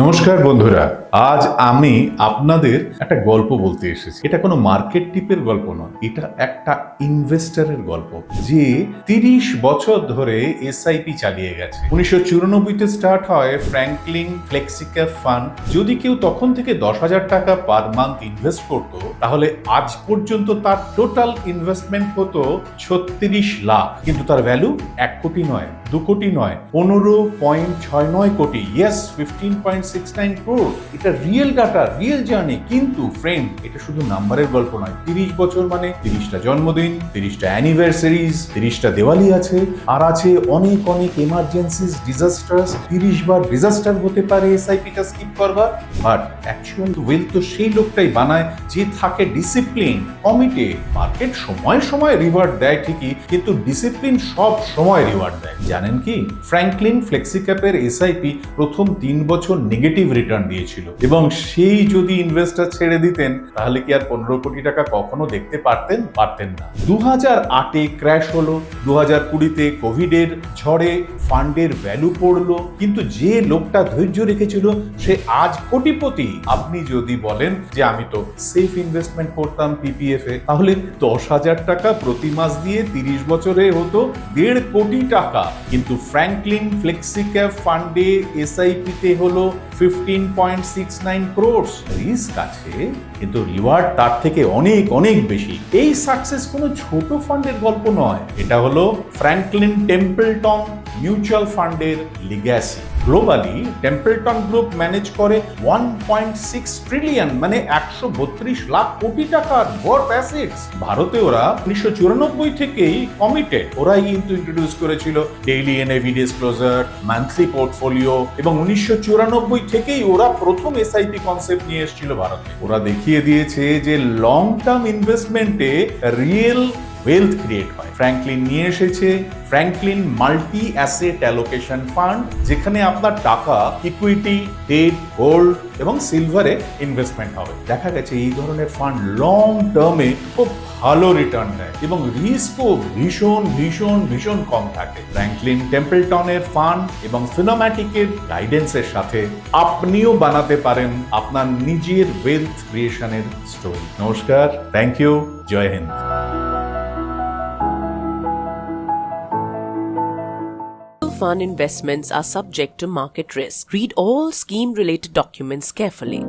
নমস্কার বন্ধুরা, আজ আমি আপনাদের একটা গল্প বলতে এসেছি। এটা কোনো মার্কেট টিপের গল্প নয়, এটা একটা ইনভেস্টরের গল্প যে 30 বছর ধরে এসআইপি চালিয়ে গেছে। 1994-তে স্টার্ট হয় ফ্র্যাঙ্কলিন ফ্লেক্সিক্যাপ ফান্ড। যদি কেউ তখন থেকে 10,000 টাকা পার মান্থ ইনভেস্ট করত, তাহলে আজ পর্যন্ত তার টোটাল ইনভেস্টমেন্ট হতো 36 লাখ। কিন্তু তার ভ্যালু 1 কোটি নয়, 2 কোটি নয়, 15.69 কোটি। Yes, 15.69 crore। এটা রিয়েল ডাটা, রিয়েল জার্নি। কিন্তু ফ্রেন্ড, এটা শুধু নাম্বারের গল্প নয়। 30 বছর মানে 30টা জন্মদিন, 30টা অ্যানিভার্সারিজ, 30টা দেওয়ালি আছে, আর আছে অনেক অনেক এমার্জেন্সিস, ডিজাস্টার্স। 30 বার ডিজাস্টার হতে পারে এসআইপিটা স্কিপ করবার। বাট অ্যাকচুয়াল ওয়েলথ তো সেই লোকটাই বানায় যে থাকে ডিসিপ্লিন, কমিটেড। মার্কেট সময় সময় রিওয়ার্ড দেয় ঠিকই, কিন্তু ডিসিপ্লিন সব সময় রিওয়ার্ড দেয়। জানেন কি, ফ্র্যাঙ্কলিন ফ্লেক্সিক্যাপের এসআইপি প্রথম 3 বছর নেগেটিভ রিটার্ন দিয়েছিল, এবং সেই যদি ইনভেস্টর ছেড়ে দিতেন, তাহলে কি আর 15 কোটি টাকা কখনো দেখতে পারতেন? পারতেন না। 2008-এ ক্র্যাশ হলো, 2020-তে কোভিডের ঝড়ে ফান্ডের ভ্যালু পড়লো, কিন্তু যে লোকটা ধৈর্য রেখেছিল সে আজ কোটিপতি। আপনি যদি বলেন যে আমি তো সেফ ইনভেস্টমেন্ট করতাম পিপিএফ এ, তাহলে 10,000 টাকা প্রতি মাস দিয়ে 30 বছরে হতো 1.5 কোটি টাকা। কিন্তু ফ্র্যাঙ্কলিন ফ্লেক্সিক্যাপ ফান্ডে এসআইপিতে হলো 15.69 crores। রিস্ক আছে, কিন্তু রিওয়ার্ড তার থেকে অনেক অনেক বেশি। এই সাকসেস কোনো ছোট ফান্ডের গল্প নয়, এটা হলো ফ্র্যাঙ্কলিন টেম্পলটন মিউচুয়াল ফান্ডের legacy. Globally Templeton group manage করে 1.6 ট্রিলিয়ন মানে 132 লাখ কোটি টাকার ওয়ার্থ অ্যাসেটস। ভারতে ওরা 1994 থেকেই কমিটেড। ওরাই কিন্তু ইন্ট্রোডিউস করেছিল daily NAV disclosure, monthly portfolio, এবং 1994 থেকেই ওরা প্রথম এসআইপি কনসেপ্ট নিয়ে এসেছিল ভারতে। ওরা দেখিয়ে দিয়েছে যে লং টার্ম ইনভেস্টমেন্টে রিয়েল ওয়েলথ ক্রিয়েট হয়। ফ্র্যাঙ্কলিন নিয়ে এসেছে Franklin multi asset allocation fund, যেখানে আপনার টাকা ইকুইটি, ডেট, গোল্ড এবং সিলভারে ইনভেস্টমেন্ট হবে। দেখা গেছে এই ধরনের ফান্ড লং টার্মে খুব ভালো রিটার্ন দেয় এবং রিস্কও ভীষণ ভীষণ ভীষণ কম থাকে। ফ্র্যাঙ্কলিন টেম্পলটনের ফান্ড এবং ফিনোম্যাটিকের গাইডেন্সের সাথে আপনিও বানাতে পারেন আপনার নিজের ওয়েলথ ক্রিয়েশনের স্টোরি। নমস্কার, thank you, Jai Hind. Fund investments are subject to market risk. Read all scheme-related documents carefully.